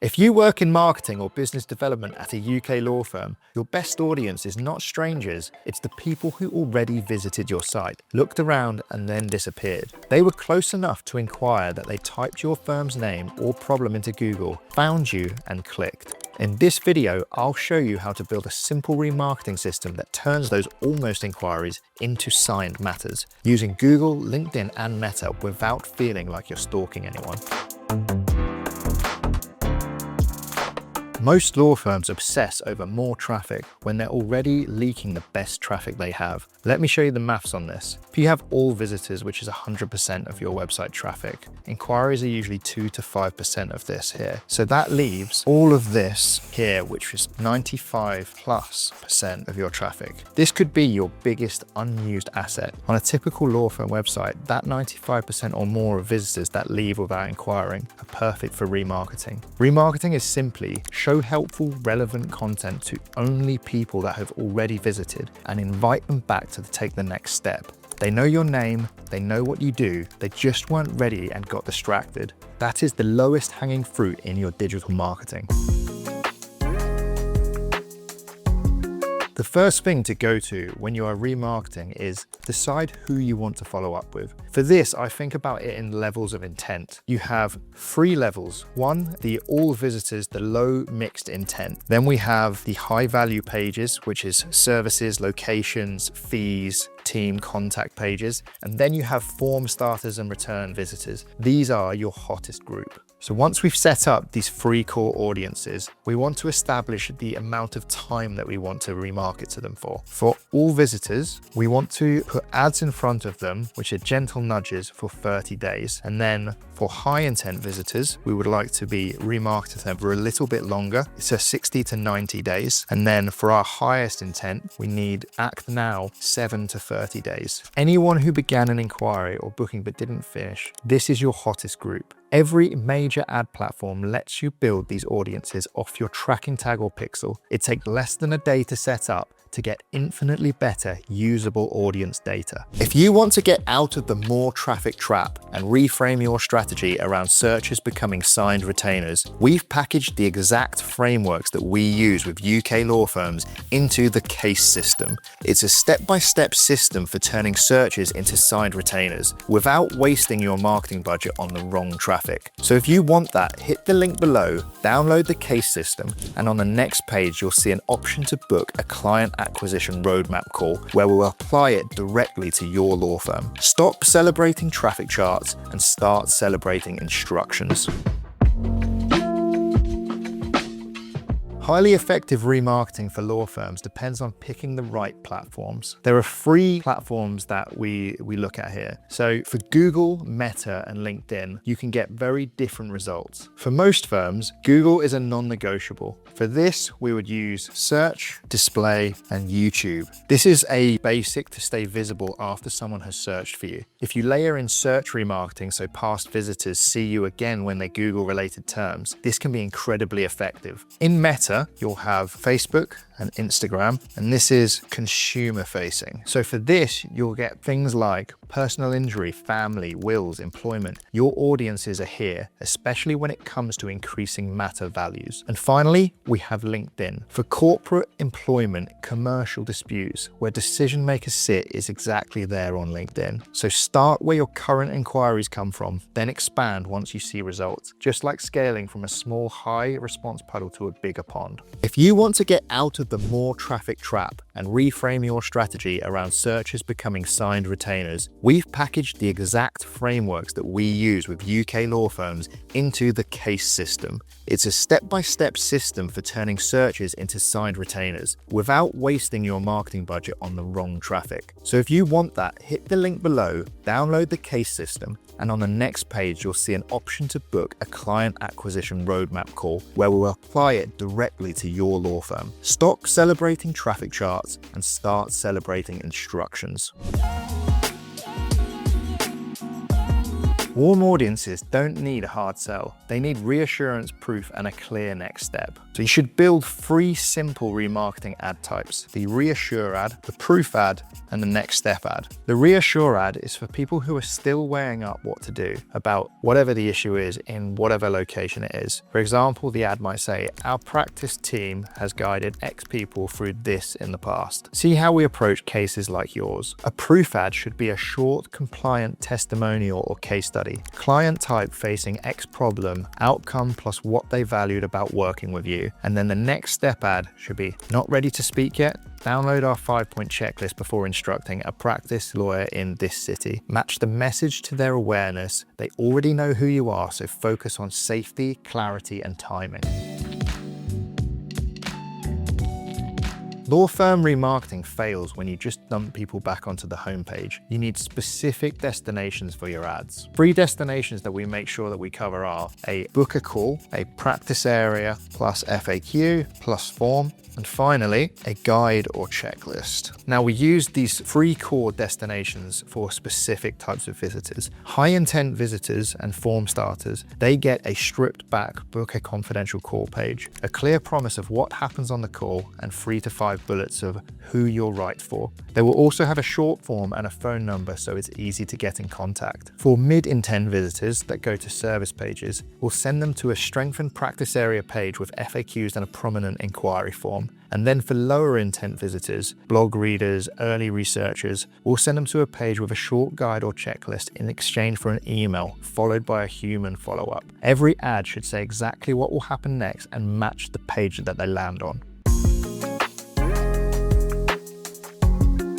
If you work in marketing or business development at a UK law firm, your best audience is not strangers, it's the people who already visited your site, looked around and then disappeared. They were close enough to inquire that they typed your firm's name or problem into Google, found you and clicked. In this video, I'll show you how to build a simple remarketing system that turns those almost inquiries into signed matters, using Google, LinkedIn and Meta without feeling like you're stalking anyone. Most law firms obsess over more traffic when they're already leaking the best traffic they have. Let me show you the maths on this. If you have all visitors, which is 100% of your website traffic, inquiries are usually 2 to 5% of this here. So that leaves all of this here, which is 95+% of your traffic. This could be your biggest unused asset. On a typical law firm website, that 95% or more of visitors that leave without inquiring are perfect for remarketing. Remarketing is simply show helpful, relevant content to only people that have already visited and invite them back to take the next step. They know your name, they know what you do, they just weren't ready and got distracted. That is the lowest hanging fruit in your digital marketing. The first thing to go to when you are remarketing is decide who you want to follow up with. For this, I think about it in levels of intent. You have 3 levels. 1, the all visitors, the low mixed intent. Then we have the high value pages, which is services, locations, fees, team contact pages. And then you have form starters and return visitors. These are your hottest group. So once we've set up these 3 core audiences, we want to establish the amount of time that we want to remarket to them for. For all visitors, we want to put ads in front of them, which are gentle nudges for 30 days. And then for high intent visitors, we would like to be remarketing them for a little bit longer. So 60 to 90 days. And then for our highest intent, we need act now 7 to 30 days. Anyone who began an inquiry or booking but didn't finish, this is your hottest group. Every major ad platform lets you build these audiences off your tracking tag or pixel. It takes less than a day to set up to get infinitely better usable audience data. If you want to get out of the more traffic trap and reframe your strategy around searches becoming signed retainers, we've packaged the exact frameworks that we use with UK law firms into the case system. It's a step-by-step system for turning searches into signed retainers without wasting your marketing budget on the wrong traffic. So if you want that, hit the link below, download the case system, and on the next page, you'll see an option to book a client acquisition roadmap call where we'll apply it directly to your law firm. Stop celebrating traffic charts and start celebrating instructions. Highly effective remarketing for law firms depends on picking the right platforms. There are 3 platforms that we look at here. So for Google, Meta, and LinkedIn, you can get very different results. For most firms, Google is a non-negotiable. For this, we would use search, display, and YouTube. This is a basic to stay visible after someone has searched for you. If you layer in search remarketing so past visitors see you again when they Google related terms, this can be incredibly effective. In Meta, you'll have Facebook and Instagram, and this is consumer facing. So for this, you'll get things like personal injury, family, wills, employment. Your audiences are here, especially when it comes to increasing matter values. And finally, we have LinkedIn. For corporate employment, commercial disputes, where decision makers sit is exactly there on LinkedIn. So start where your current inquiries come from, then expand once you see results, just like scaling from a small high response puddle to a bigger pond. If you want to get out of the more traffic trap and reframe your strategy around searches becoming signed retainers, we've packaged the exact frameworks that we use with UK law firms into the case system. It's a step-by-step system for turning searches into signed retainers without wasting your marketing budget on the wrong traffic. So if you want that, hit the link below, download the case system, and on the next page, you'll see an option to book a client acquisition roadmap call where we'll apply it directly to your law firm. Stop celebrating traffic charts and start celebrating instructions. Warm audiences don't need a hard sell. They need reassurance, proof, and a clear next step. So you should build 3 simple remarketing ad types: the reassure ad, the proof ad, and the next step ad. The reassure ad is for people who are still weighing up what to do about whatever the issue is in whatever location it is. For example, the ad might say, "Our practice team has guided X people through this in the past. See how we approach cases like yours." A proof ad should be a short, compliant testimonial or case study. Client type facing X problem, outcome plus what they valued about working with you. And then the next step ad should be, "Not ready to speak yet? Download our 5-point checklist before instructing a practice lawyer in this city." Match the message to their awareness. They already know who you are, so focus on safety, clarity, and timing. Law firm remarketing fails when you just dump people back onto the homepage. You need specific destinations for your ads. 3 destinations that we make sure that we cover are a book a call, a practice area plus FAQ plus form, and finally, a guide or checklist. Now, we use these 3 core destinations for specific types of visitors. High intent visitors and form starters, they get a stripped back book a confidential call page, a clear promise of what happens on the call, and 3 to 5 bullets of who you're right for. They will also have a short form and a phone number so it's easy to get in contact. For mid-intent visitors that go to service pages, we'll send them to a strengthened practice area page with FAQs and a prominent inquiry form. And then for lower intent visitors, blog readers, early researchers, we'll send them to a page with a short guide or checklist in exchange for an email, followed by a human follow-up. Every ad should say exactly what will happen next and match the page that they land on.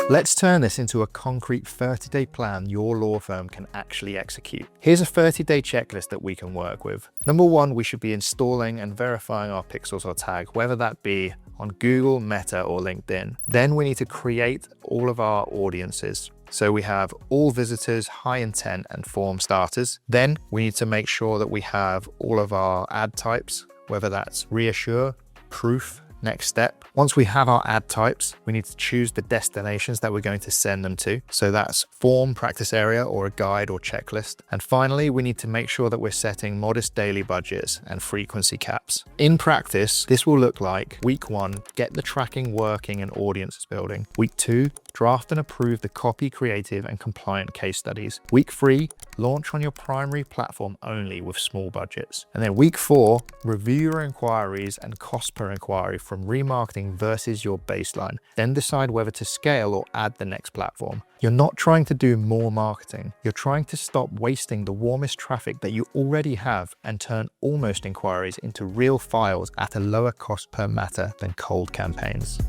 Let's turn this into a concrete 30-day plan your law firm can actually execute. Here's a 30-day checklist that we can work with. Number 1, we should be installing and verifying our pixels or tag, whether that be on Google, Meta, or LinkedIn. Then we need to create all of our audiences. So we have all visitors, high intent, and form starters. Then we need to make sure that we have all of our ad types, whether that's reassure, proof, next step. Once we have our ad types, we need to choose the destinations that we're going to send them to. So that's form, practice area, or a guide or checklist. And finally, we need to make sure that we're setting modest daily budgets and frequency caps. In practice, this will look like week 1, get the tracking working and audiences building. Week 2, draft and approve the copy, creative, and compliant case studies. Week 3, launch on your primary platform only with small budgets. And then week 4, review your inquiries and cost per inquiry from remarketing versus your baseline. Then decide whether to scale or add the next platform. You're not trying to do more marketing. You're trying to stop wasting the warmest traffic that you already have and turn almost inquiries into real files at a lower cost per matter than cold campaigns.